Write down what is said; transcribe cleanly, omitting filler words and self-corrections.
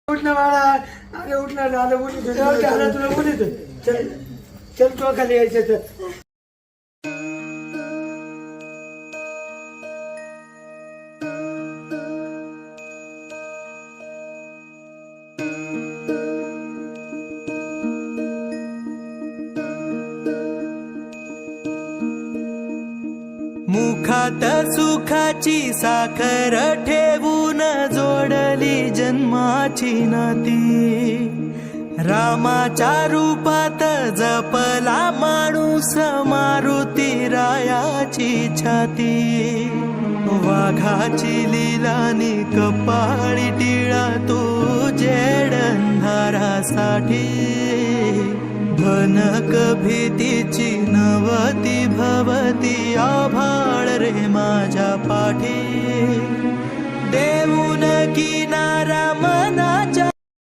उठना बाळा, अरे उठना झालं झालं तुला बोलित चल चल तो खाली यायचं तर मुखात सुखाची साखर ठेवून जोडली जन्माची नाती, रामाच्या रूपात जपला माणूस मारुती रायाची छाती, वाघाची लिलानी कपाळी टिळा तू जेडंधारासाठी, भनक भीतीची नवती भवती आभाळ रे माझ्या पाठी, देऊन किनारा मनाच्या